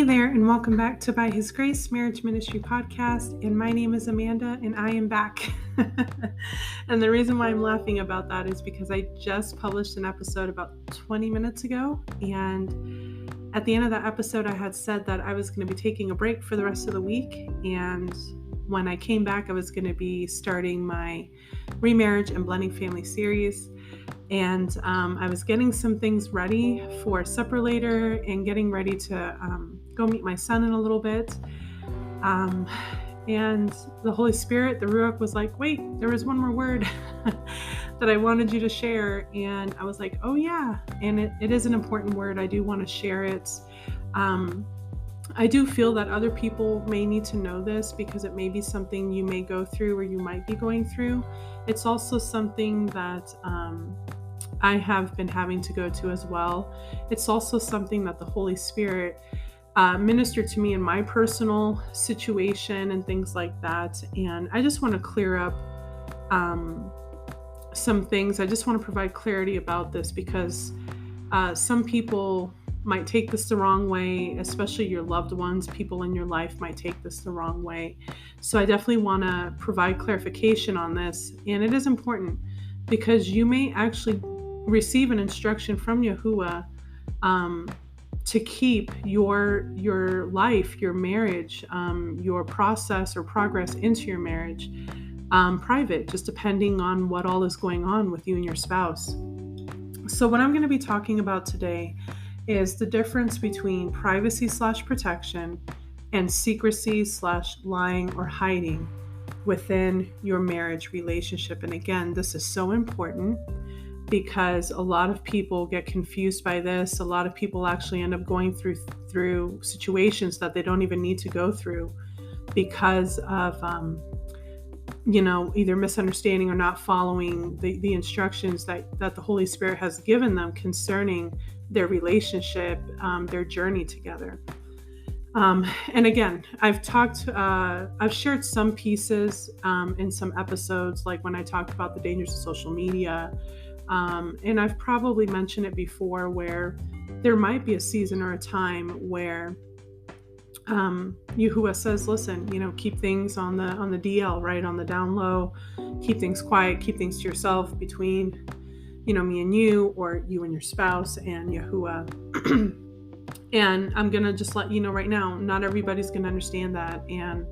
there, and welcome back to By His Grace Marriage Ministry Podcast. And my name is Amanda, and I am back. And the reason why I'm laughing about that is because I just published an episode about 20 minutes ago. And at the end of that episode, I had said that I was going to be taking a break for the rest of the week. And when I came back, I was going to be starting my remarriage and blending family series. And I was getting some things ready for supper later and getting ready to go meet my son in a little bit. And the Holy Spirit, the Ruach, was like, wait, there was one more word that I wanted you to share. And I was like, oh yeah. And it is an important word. I do want to share it. I do feel that other people may need to know this because it may be something you may go through or you might be going through. It's also something that I have been having to go to as well. It's also something that the Holy Spirit ministered to me in my personal situation and things like that. And I just want to clear up some things. I just want to provide clarity about this because some people might take this the wrong way, especially your loved ones. People in your life might take this the wrong way. So I definitely want to provide clarification on this. And it is important because you may actually receive an instruction from Yahuwah to keep your life, your marriage, your process or progress into your marriage private, just depending on what all is going on with you and your spouse. So what I'm going to be talking about today is the difference between privacy/protection and secrecy/lying or hiding within your marriage relationship. And again, this is so important because a lot of people get confused by this. A lot of people actually end up going through situations that they don't even need to go through because of either misunderstanding or not following the instructions that the Holy Spirit has given them concerning their relationship, their journey together. And again, I've shared some pieces in some episodes, like when I talked about the dangers of social media. And I've probably mentioned it before where there might be a season or a time where Yahuwah says, listen, keep things on the DL, right? On the down low, keep things quiet, keep things to yourself between, me and you, or you and your spouse and Yahuwah. And I'm going to just let you know right now, not everybody's going to understand that, and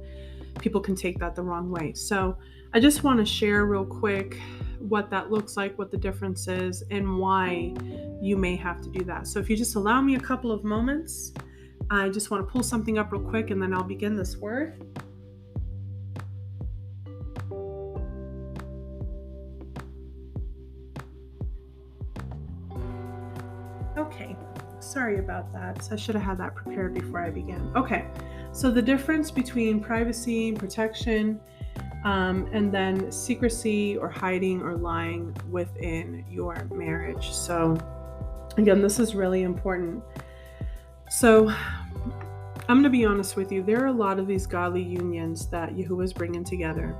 people can take that the wrong way. So I just want to share real quick what that looks like, what the difference is, and why you may have to do that. So if you just allow me a couple of moments, I just want to pull something up real quick, and then I'll begin this word. Okay, sorry about that. I should have had that prepared before I began. Okay, so the difference between privacy and protection, and then secrecy or hiding or lying within your marriage. So again, this is really important. So I'm going to be honest with you. There are a lot of these godly unions that Yahuwah is bringing together.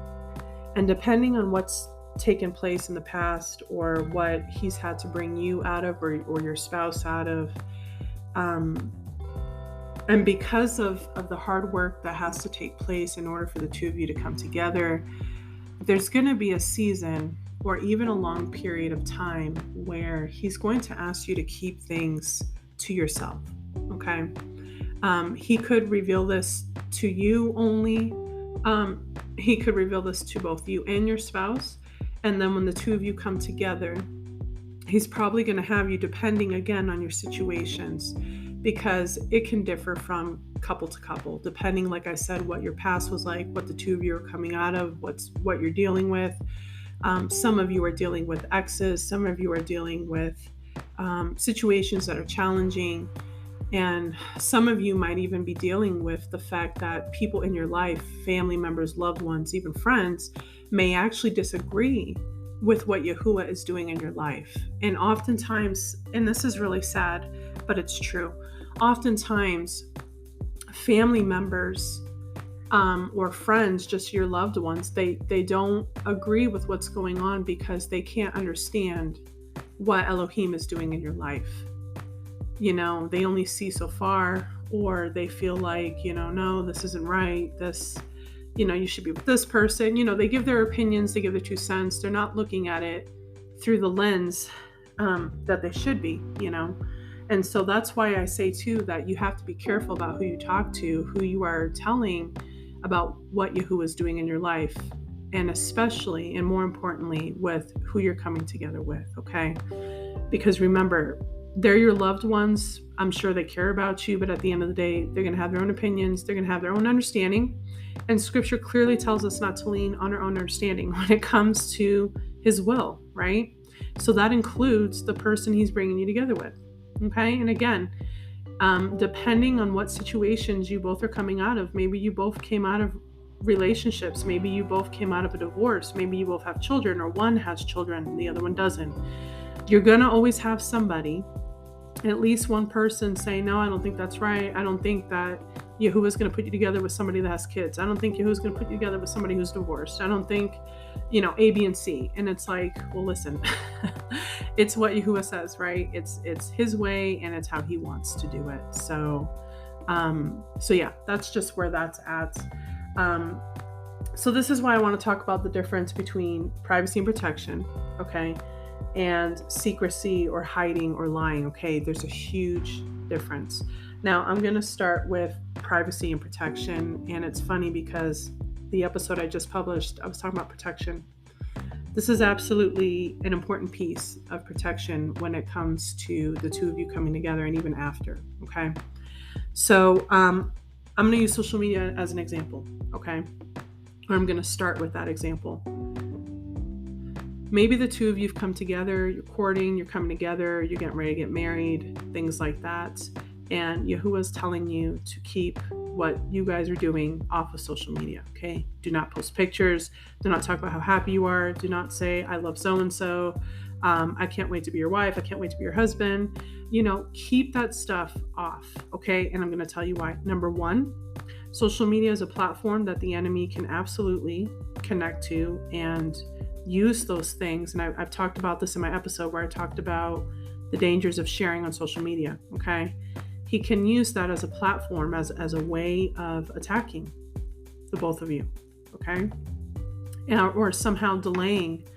And depending on what's taken place in the past or what he's had to bring you out of or your spouse out of, and because of the hard work that has to take place in order for the two of you to come together, there's going to be a season or even a long period of time where he's going to ask you to keep things to yourself. Okay. He could reveal this to you only. He could reveal this to both you and your spouse. And then when the two of you come together, he's probably going to have you, depending again on your situations, because it can differ from couple to couple, depending, like I said, what your past was like, what the two of you are coming out of, what you're dealing with. Some of you are dealing with exes. Some of you are dealing with situations that are challenging. And some of you might even be dealing with the fact that people in your life, family members, loved ones, even friends, may actually disagree with what Yahuwah is doing in your life. And oftentimes, and this is really sad, but it's true, oftentimes family members or friends, just your loved ones, they don't agree with what's going on because they can't understand what Elohim is doing in your life. They only see so far, or they feel like, no, this isn't right. This, you should be with this person. They give their opinions, they give their 2 cents. They're not looking at it through the lens that they should be, And so that's why I say too that you have to be careful about who you talk to, who you are telling about what Yahuwah is doing in your life, and especially and more importantly with who you're coming together with, okay? Because remember, they're your loved ones. I'm sure they care about you, but at the end of the day, they're going to have their own opinions. They're going to have their own understanding. And scripture clearly tells us not to lean on our own understanding when it comes to his will, right? So that includes the person he's bringing you together with, okay? And again, depending on what situations you both are coming out of, maybe you both came out of relationships, maybe you both came out of a divorce, maybe you both have children, or one has children and the other one doesn't. You're going to always have somebody, at least one person, say, no, I don't think that's right. I don't think that Yahuwah is going to put you together with somebody that has kids. I don't think Yahuwah is going to put you together with somebody who's divorced. I don't think, A, B, and C. And it's like, well, listen, it's what Yahuwah says, right? It's his way, and it's how he wants to do it. So yeah, that's just where that's at. So this is why I want to talk about the difference between privacy and protection, okay, and secrecy or hiding or lying, okay? There's a huge difference. Now, I'm going to start with privacy and protection, and it's funny because the episode I just published, I was talking about protection. This is absolutely an important piece of protection when it comes to the two of you coming together and even after, okay? So I'm going to use social media as an example, okay? Or I'm going to start with that example. Maybe the two of you have come together, you're courting, you're coming together, you're getting ready to get married, things like that. And Yahuwah is telling you to keep what you guys are doing off of social media, okay? Do not post pictures. Do not talk about how happy you are. Do not say, I love so-and-so. I can't wait to be your wife. I can't wait to be your husband. Keep that stuff off, okay? And I'm going to tell you why. Number one, social media is a platform that the enemy can absolutely connect to and use those things. And I've talked about this in my episode where I talked about the dangers of sharing on social media, okay? He can use that as a platform, as a way of attacking the both of you, okay? Or somehow delaying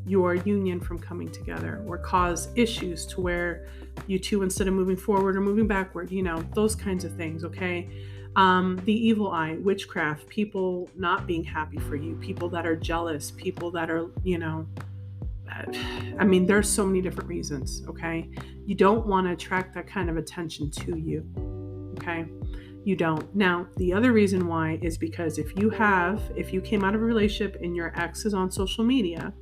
your union from coming together, or cause issues to where you two, instead of moving forward or moving backward, those kinds of things, okay? The evil eye, witchcraft, people not being happy for you, people that are jealous, people that are, there's so many different reasons, okay? You don't want to attract that kind of attention to you, okay? You don't. Now, the other reason why is because if you came out of a relationship and your ex is on social media,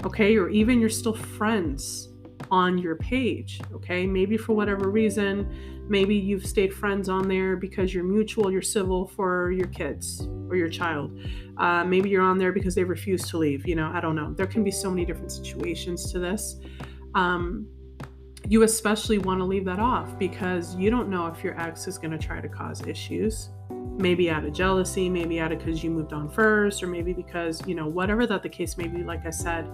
okay, or even you're still friends on your page, okay, maybe for whatever reason, maybe you've stayed friends on there because you're mutual, you're civil for your kids or your child. Maybe you're on there because they refuse to leave, I don't know. There can be so many different situations to this. You especially want to leave that off because you don't know if your ex is going to try to cause issues, maybe out of jealousy, maybe out of because you moved on first, or maybe because, whatever that the case may be. Like I said,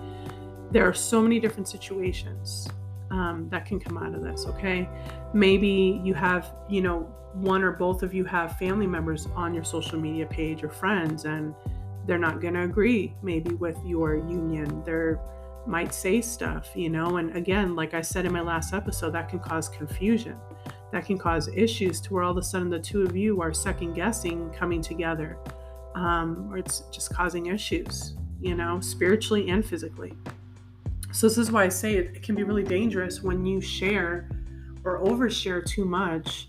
there are so many different situations that can come out of this, okay? Maybe you have, one or both of you have family members on your social media page or friends, and they're not going to agree maybe with your union. They're might say stuff, and again, like I said in my last episode, that can cause confusion. That can cause issues to where all of a sudden the two of you are second guessing coming together, or it's just causing issues, spiritually and physically. So this is why I say it can be really dangerous when you share or overshare too much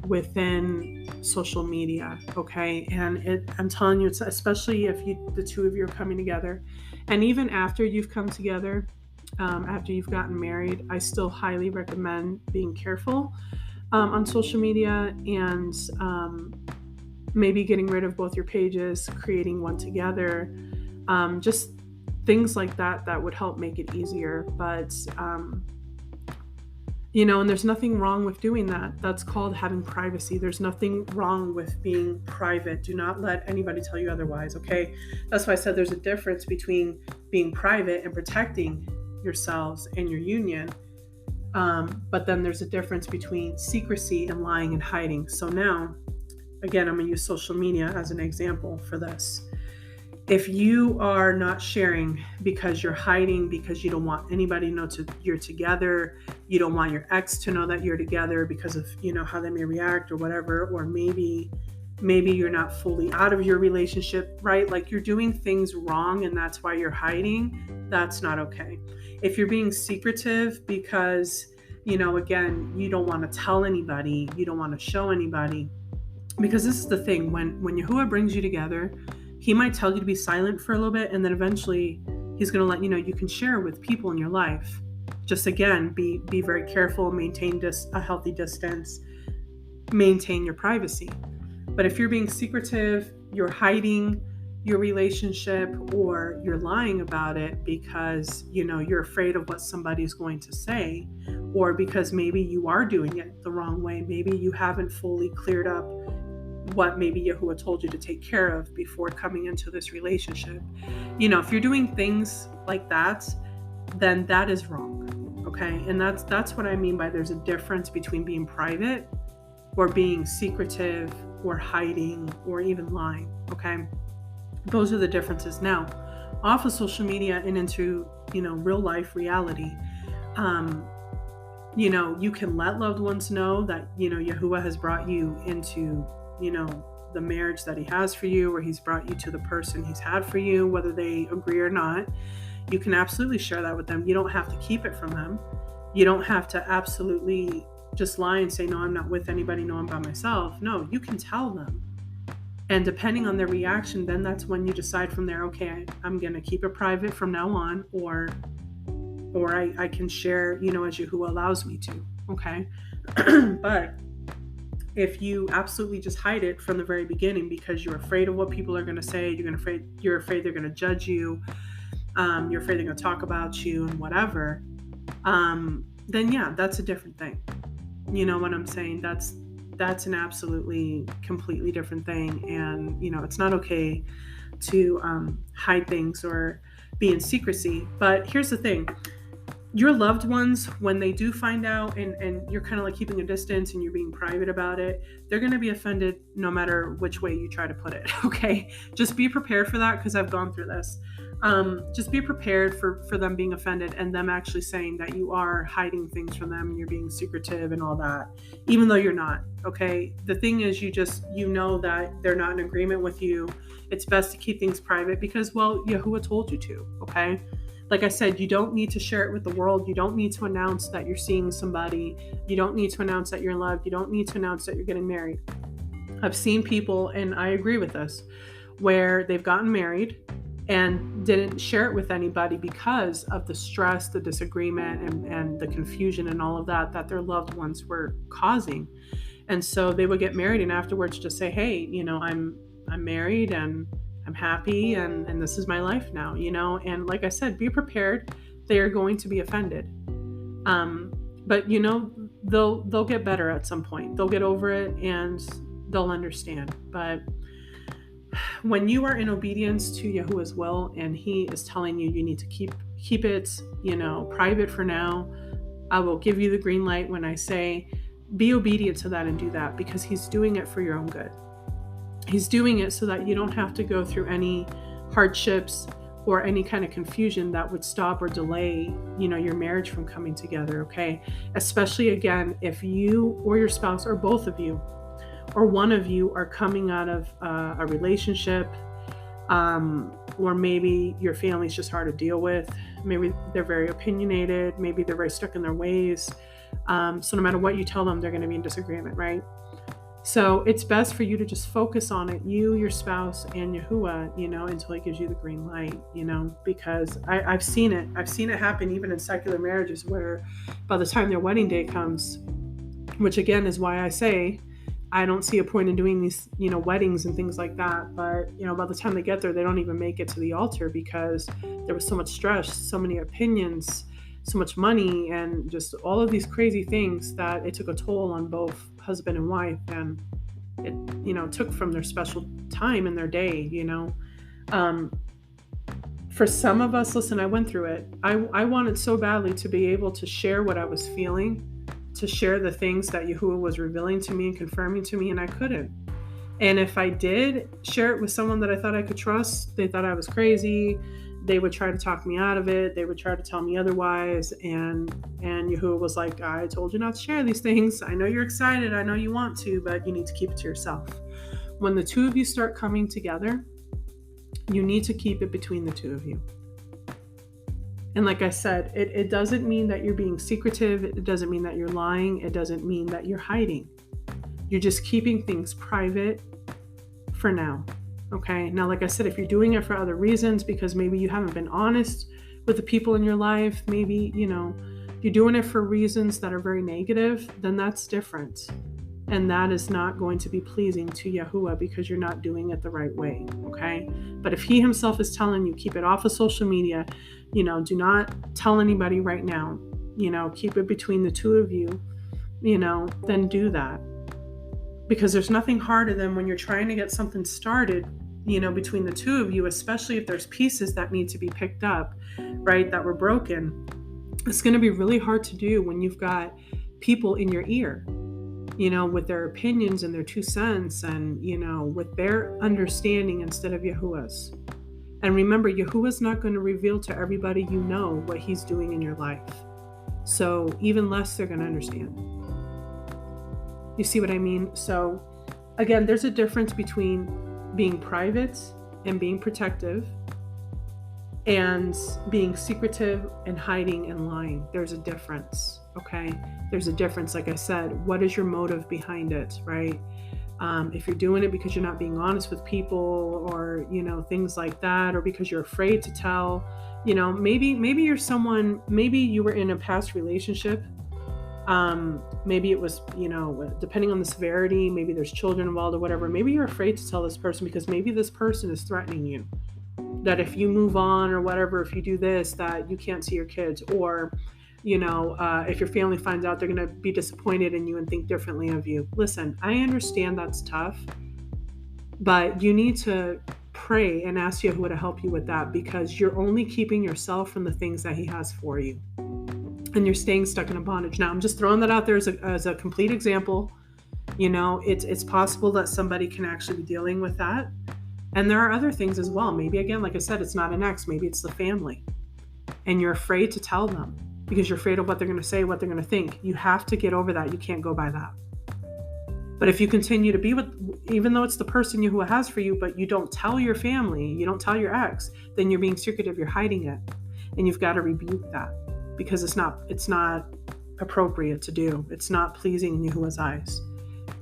within social media, okay? And I'm telling you, it's especially if the two of you are coming together, and even after you've come together, after you've gotten married, I still highly recommend being careful on social media and maybe getting rid of both your pages, creating one together, just things like that would help make it easier. But and there's nothing wrong with doing that. That's called having privacy. There's nothing wrong with being private. Do not let anybody tell you otherwise, okay? That's why I said there's a difference between being private and protecting yourselves and your union But then there's a difference between secrecy and lying and hiding. So now, again, I'm going to use social media as an example for this. If you are not sharing because you're hiding, because you don't want anybody to know you're together, you don't want your ex to know that you're together because of how they may react or whatever, or maybe you're not fully out of your relationship, right? Like you're doing things wrong and that's why you're hiding. That's not okay. If you're being secretive because again, you don't want to tell anybody, you don't want to show anybody, because this is the thing, when Yahuwah brings you together, he might tell you to be silent for a little bit, and then eventually he's going to let you know you can share with people in your life. Just again, be very careful, maintain a healthy distance, maintain your privacy. But if you're being secretive, you're hiding your relationship, or you're lying about it because you're afraid of what somebody's going to say, or because maybe you are doing it the wrong way, maybe you haven't fully cleared up what maybe Yahuwah told you to take care of before coming into this relationship. If you're doing things like that, then that is wrong. Okay. And that's what I mean by there's a difference between being private or being secretive or hiding or even lying. Okay. Those are the differences. Now, off of social media and into, real life reality, you can let loved ones know that, Yahuwah has brought you into, the marriage that he has for you, or he's brought you to the person he's had for you, whether they agree or not. You can absolutely share that with them. You don't have to keep it from them. You don't have to absolutely just lie and say, no, I'm not with anybody. No, I'm by myself. No, you can tell them. And depending on their reaction, then that's when you decide from there, okay, I'm going to keep it private from now on, or I can share, as Yahuwah allows me to. Okay. But if you absolutely just hide it from the very beginning because you're afraid of what people are going to say, you're afraid they're going to judge you, you're afraid they're going to talk about you and whatever, then yeah, that's a different thing. You know what I'm saying? That's an absolutely completely different thing. And, it's not okay to hide things or be in secrecy. But here's the thing. Your loved ones, when they do find out and you're kind of like keeping a distance and you're being private about it, they're going to be offended no matter which way you try to put it. Okay. Just be prepared for that, because I've gone through this. Just be prepared for them being offended and them actually saying that you are hiding things from them and you're being secretive and all that, even though you're not. Okay. The thing is, you know that they're not in agreement with you. It's best to keep things private because, well, Yahuwah told you to. Okay. Like I said, you don't need to share it with the world. You don't need to announce that you're seeing somebody. You don't need to announce that you're in love. You don't need to announce that you're getting married. I've seen people, and I agree with this, where they've gotten married and didn't share it with anybody because of the stress, the disagreement, and the confusion and all of that their loved ones were causing. And so they would get married and afterwards just say, hey, I'm married and I'm happy and this is my life now, and like I said, be prepared. They are going to be offended. But they'll get better at some point. They'll get over it and they'll understand. But when you are in obedience to Yahuwah's will and he is telling you need to keep it, private for now, I will give you the green light when I say be obedient to that and do that, because he's doing it for your own good. He's doing it so that you don't have to go through any hardships or any kind of confusion that would stop or delay, your marriage from coming together. Okay. Especially again, if you or your spouse or both of you or one of you are coming out of a relationship, or maybe your family's just hard to deal with. Maybe they're very opinionated. Maybe they're very stuck in their ways. So no matter what you tell them, they're going to be in disagreement, right? So it's best for you to just focus on it, you, your spouse, and Yahuwah, until he gives you the green light, because I've seen it. I've seen it happen even in secular marriages where by the time their wedding day comes, which again is why I say I don't see a point in doing these, weddings and things like that. But, by the time they get there, they don't even make it to the altar because there was so much stress, so many opinions, so much money, and just all of these crazy things that it took a toll on both husband and wife, and it took from their special time in their day. For some of us, listen, I went through it. I wanted so badly to be able to share what I was feeling, to share the things that Yahuwah was revealing to me and confirming to me, and I couldn't. And if I did share it with someone that I thought I could trust, they thought I was crazy. They would try to talk me out of it. They would try to tell me otherwise. And Yahuwah was like, I told you not to share these things. I know you're excited. I know you want to, but you need to keep it to yourself. When the two of you start coming together, you need to keep it between the two of you. And like I said, it doesn't mean that you're being secretive. It doesn't mean that you're lying. It doesn't mean that you're hiding. You're just keeping things private for now. Okay. Now, like I said, if you're doing it for other reasons, because maybe you haven't been honest with the people in your life, maybe, you're doing it for reasons that are very negative, then that's different. And that is not going to be pleasing to Yahuwah because you're not doing it the right way. Okay. But if he himself is telling you, keep it off of social media, do not tell anybody right now, keep it between the two of you, then do that. Because there's nothing harder than when you're trying to get something started, between the two of you, especially if there's pieces that need to be picked up, right, that were broken. It's going to be really hard to do when you've got people in your ear, with their opinions and their 2 cents and, with their understanding instead of Yahuwah's. And remember, Yahuwah's not going to reveal to everybody what he's doing in your life. So even less they're going to understand. You see what I mean? So again, there's a difference between being private and being protective and being secretive and hiding and lying. There's a difference, okay? There's a difference. Like I said, what is your motive behind it, right? If you're doing it because you're not being honest with people or, things like that, or because you're afraid to tell, maybe you're someone, maybe you were in a past relationship. Maybe it was, depending on the severity, maybe there's children involved or whatever. Maybe you're afraid to tell this person because maybe this person is threatening you. That if you move on or whatever, if you do this, that you can't see your kids. Or, if your family finds out, they're going to be disappointed in you and think differently of you. Listen, I understand that's tough, but you need to pray and ask Yahuwah to help you with that, because you're only keeping yourself from the things that he has for you. And you're staying stuck in a bondage. Now, I'm just throwing that out there as a complete example. It's possible that somebody can actually be dealing with that. And there are other things as well. Maybe, again, like I said, it's not an ex. Maybe it's the family. And you're afraid to tell them because you're afraid of what they're going to say, what they're going to think. You have to get over that. You can't go by that. But if you continue to be with, even though it's the person Yahuwah has for you, but you don't tell your family, you don't tell your ex, then you're being secretive, you're hiding it. And you've got to rebuke that. Because it's not appropriate to do. It's not pleasing in Yahuwah's eyes.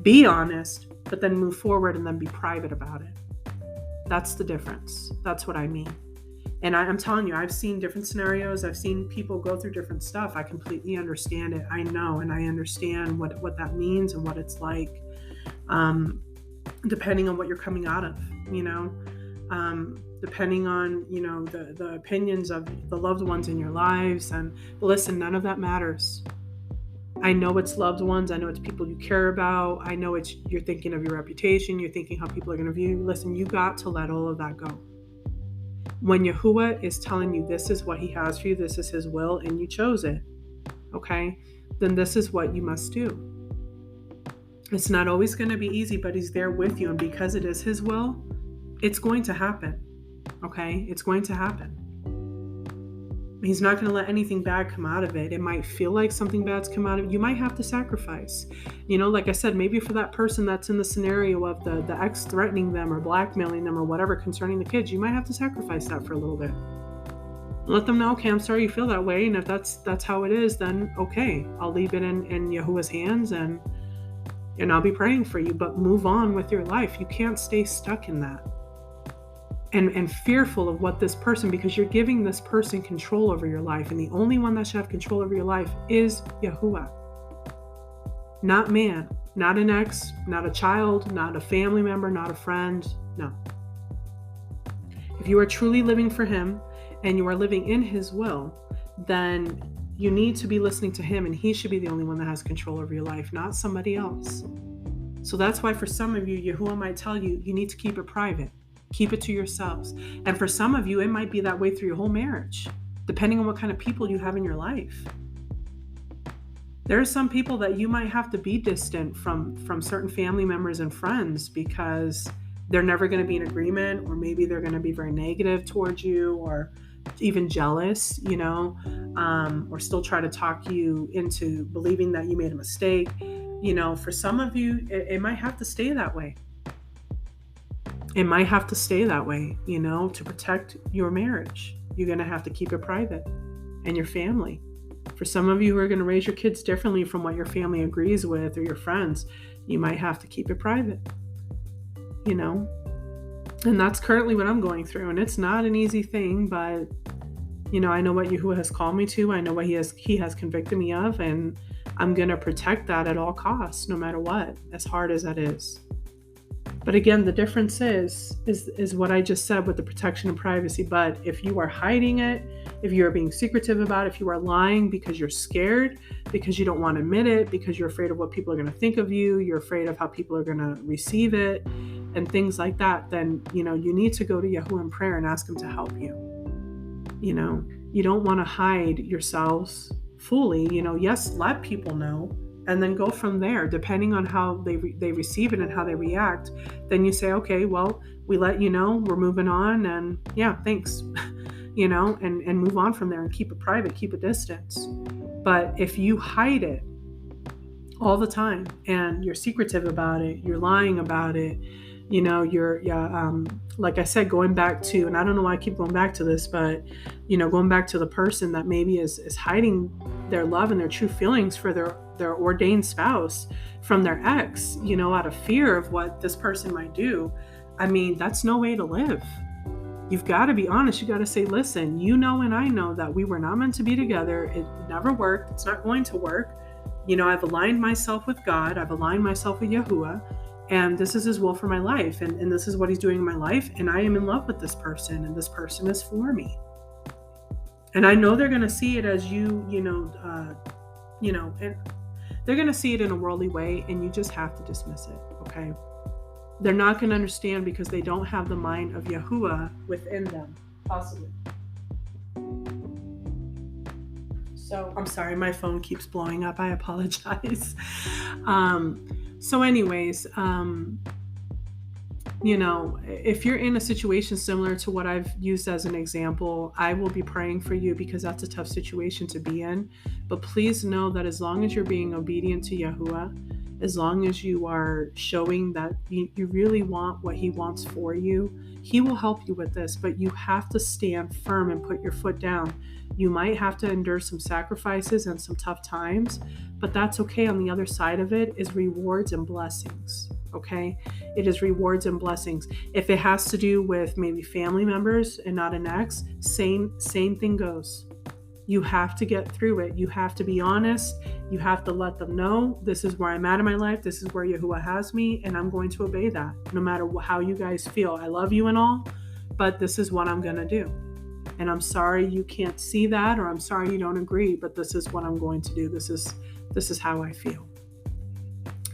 Be honest, but then move forward and then be private about it. That's the difference. That's what I mean. And I'm telling you, I've seen different scenarios. I've seen people go through different stuff. I completely understand it. I know, and I understand what that means and what it's like, depending on what you're coming out of, depending on, the opinions of the loved ones in your lives. And listen, none of that matters. I know it's loved ones. I know it's people you care about. I know you're thinking of your reputation. You're thinking how people are going to view you. Listen, you got to let all of that go. When Yahuwah is telling you this is what he has for you, this is his will, and you chose it, okay, then this is what you must do. It's not always going to be easy, but he's there with you. And because it is his will, it's going to happen. Okay, it's going to happen. He's not going to let anything bad come out of it. It might feel like something bad's come out of it. You might have to sacrifice. Like I said, maybe for that person that's in the scenario of the ex threatening them or blackmailing them or whatever concerning the kids, you might have to sacrifice that for a little bit. Let them know, okay, I'm sorry you feel that way. And if that's how it is, then okay, I'll leave it in Yahuwah's hands and I'll be praying for you. But move on with your life. You can't stay stuck in that. And fearful of what this person, because you're giving this person control over your life. And the only one that should have control over your life is Yahuwah. Not man, not an ex, not a child, not a family member, not a friend. No. If you are truly living for him and you are living in his will, then you need to be listening to him, and he should be the only one that has control over your life, not somebody else. So that's why for some of you, Yahuwah might tell you, you need to keep it private. Keep it to yourselves. And for some of you, it might be that way through your whole marriage, depending on what kind of people you have in your life. There are some people that you might have to be distant from certain family members and friends because they're never going to be in agreement, or maybe they're going to be very negative towards you, or even jealous, or still try to talk you into believing that you made a mistake. For some of you, it might have to stay that way. It might have to stay that way, to protect your marriage. You're going to have to keep it private, and your family. For some of you who are going to raise your kids differently from what your family agrees with, or your friends, you might have to keep it private, And that's currently what I'm going through. And it's not an easy thing, but, I know what Yahuwah has called me to. I know what he has convicted me of. And I'm going to protect that at all costs, no matter what, as hard as that is. But again, the difference is what I just said with the protection and privacy. But if you are hiding it, if you are being secretive about it, if you are lying because you're scared, because you don't want to admit it, because you're afraid of what people are going to think of you, you're afraid of how people are going to receive it, and things like that, then, you need to go to Yahuwah in prayer and ask him to help you. You don't want to hide yourselves fully. Yes, let people know, and then go from there, depending on how they receive it and how they react. Then you say, okay, well, we let you know, we're moving on, and yeah, thanks, and move on from there and keep it private, keep a distance. But if you hide it all the time and you're secretive about it, you're lying about it, you're like I said, going back to, and I don't know why I keep going back to this, but, going back to the person that maybe is hiding their love and their true feelings for their ordained spouse from their ex, out of fear of what this person might do. I mean, that's no way to live. You've got to be honest. You got to say, listen, and I know that we were not meant to be together. It never worked. It's not going to work. I've aligned myself with God. I've aligned myself with Yahuwah. And this is his will for my life. And this is what he's doing in my life. And I am in love with this person. And this person is for me. And I know they're going to see it as and they're going to see it in a worldly way. And you just have to dismiss it. Okay. They're not going to understand because they don't have the mind of Yahuwah within them, possibly. So I'm sorry, my phone keeps blowing up. I apologize. So anyways, if you're in a situation similar to what I've used as an example, I will be praying for you because that's a tough situation to be in. But please know that as long as you're being obedient to Yahuwah, as long as you are showing that you really want what he wants for you, he will help you with this. But you have to stand firm and put your foot down. You might have to endure some sacrifices and some tough times, but that's okay. On the other side of it is rewards and blessings. Okay? It is rewards and blessings. If it has to do with maybe family members and not an ex, same thing goes. You have to get through it. You have to be honest. You have to let them know, this is where I'm at in my life. This is where Yahuwah has me, and I'm going to obey that no matter how you guys feel. I love you and all, but this is what I'm going to do. And I'm sorry you can't see that, or I'm sorry you don't agree, but this is what I'm going to do. This is how I feel.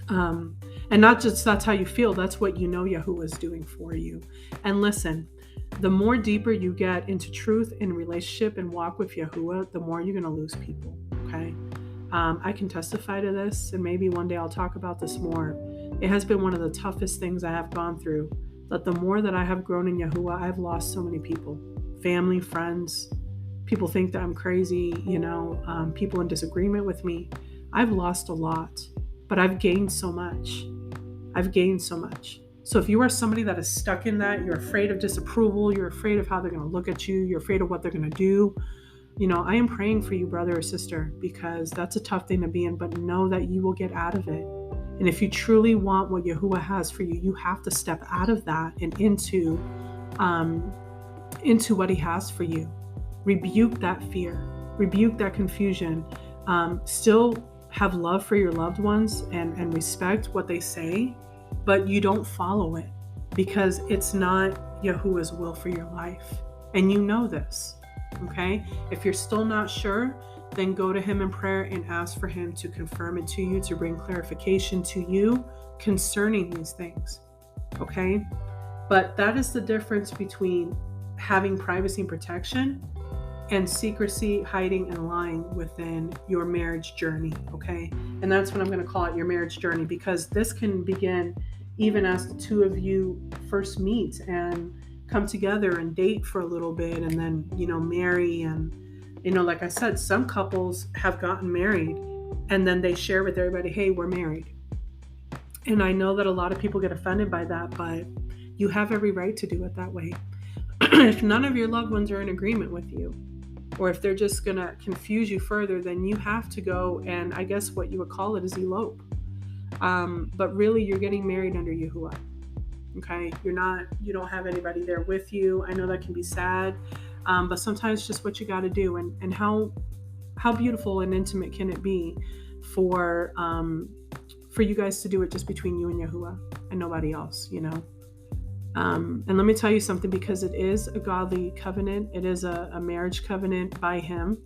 And not just that's how you feel, that's what Yahuwah is doing for you. And listen, the more deeper you get into truth and relationship and walk with Yahuwah, the more you're going to lose people, okay? I can testify to this, and maybe one day I'll talk about this more. It has been one of the toughest things I have gone through, that the more that I have grown in Yahuwah, I've lost so many people, family, friends. People think that I'm crazy, people in disagreement with me. I've lost a lot, but I've gained so much. So if you are somebody that is stuck in that, you're afraid of disapproval, you're afraid of how they're going to look at you, you're afraid of what they're going to do, I am praying for you, brother or sister, because that's a tough thing to be in, but know that you will get out of it. And if you truly want what Yahuwah has for you, you have to step out of that and into what he has for you. Rebuke that fear, rebuke that confusion, still have love for your loved ones and respect what they say, but you don't follow it because it's not Yahuwah's will for your life. And you know this, okay? If you're still not sure, then go to him in prayer and ask for him to confirm it to you, to bring clarification to you concerning these things, okay? But that is the difference between having privacy and protection and secrecy, hiding, and lying within your marriage journey, okay? And that's what I'm going to call it, your marriage journey, because this can begin even as the two of you first meet and come together and date for a little bit and then, marry. And, like I said, some couples have gotten married and then they share with everybody, hey, we're married. And I know that a lot of people get offended by that, but you have every right to do it that way. If none of your loved ones are in agreement with you, or if they're just going to confuse you further, then you have to go and, I guess what you would call it is elope. But really, you're getting married under Yahuwah. Okay? You don't have anybody there with you. I know that can be sad, but sometimes it's just what you got to do. And how beautiful and intimate can it be for you guys to do it just between you and Yahuwah and nobody else, And let me tell you something, because it is a godly covenant. It is a marriage covenant by him.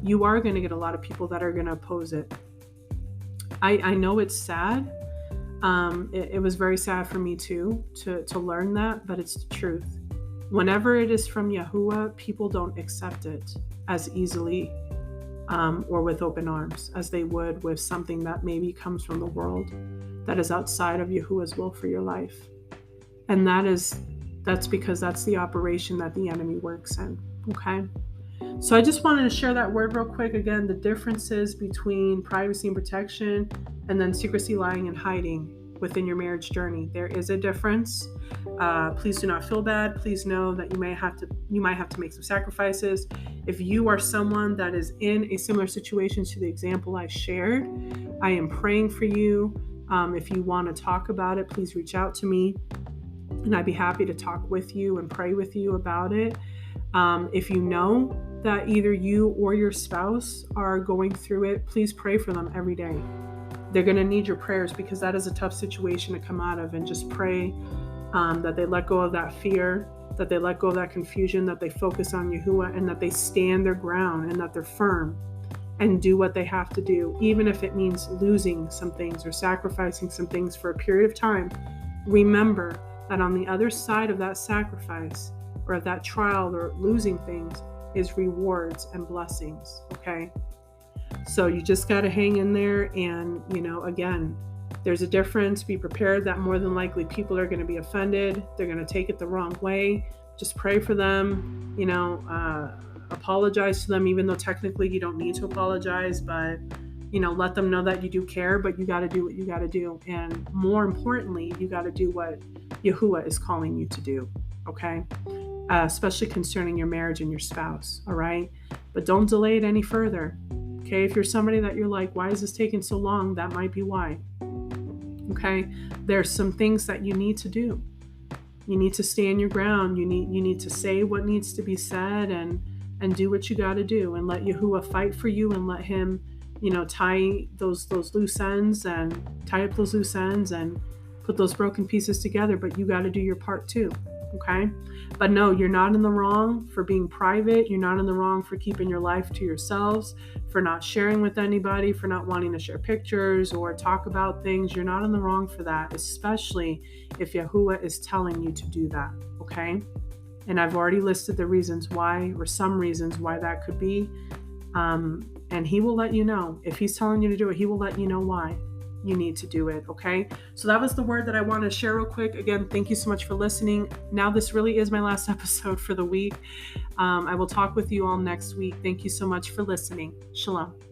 You are going to get a lot of people that are going to oppose it. I know it's sad. It was very sad for me too, to learn that, but it's the truth. Whenever it is from Yahuwah, people don't accept it as easily or with open arms as they would with something that maybe comes from the world that is outside of Yahuwah's will for your life. And that's because that's the operation that the enemy works in. Okay. So I just wanted to share that word real quick. Again, the differences between privacy and protection and then secrecy, lying, and hiding within your marriage journey. There is a difference. Please do not feel bad. Please know that you might have to make some sacrifices. If you are someone that is in a similar situation to the example I shared, I am praying for you. If you want to talk about it, please reach out to me, and I'd be happy to talk with you and pray with you about it. If you know that either you or your spouse are going through it, please pray for them every day. They're going to need your prayers, because that is a tough situation to come out of. And just pray that they let go of that fear, that they let go of that confusion, that they focus on Yahuwah, and that they stand their ground, and that they're firm and do what they have to do, even if it means losing some things or sacrificing some things for a period of time. Remember that on the other side of that sacrifice or of that trial or losing things is rewards and blessings, okay? So you just got to hang in there. And, again, there's a difference. Be prepared that more than likely people are going to be offended. They're going to take it the wrong way. Just pray for them, apologize to them, even though technically you don't need to apologize, but, let them know that you do care, but you got to do what you got to do. And more importantly, you got to do what Yahuwah is calling you to do, okay? Especially concerning your marriage and your spouse, all right? But don't delay it any further, okay? If you're somebody that you're like, why is this taking so long? That might be why, okay? There's some things that you need to do. You need to stand your ground. You need to say what needs to be said and do what you got to do, and let Yahuwah fight for you, and let him, tie those loose ends and tie up those loose ends and put those broken pieces together. But you got to do your part too. Okay. But no, you're not in the wrong for being private. You're not in the wrong for keeping your life to yourselves, for not sharing with anybody, for not wanting to share pictures or talk about things. You're not in the wrong for that, especially if Yahuwah is telling you to do that. Okay. And I've already listed the reasons why, or some reasons why that could be. And he will let you know. If he's telling you to do it, he will let you know why you need to do it. Okay. So that was the word that I wanted to share real quick. Again, thank you so much for listening. Now this really is my last episode for the week. I will talk with you all next week. Thank you so much for listening. Shalom.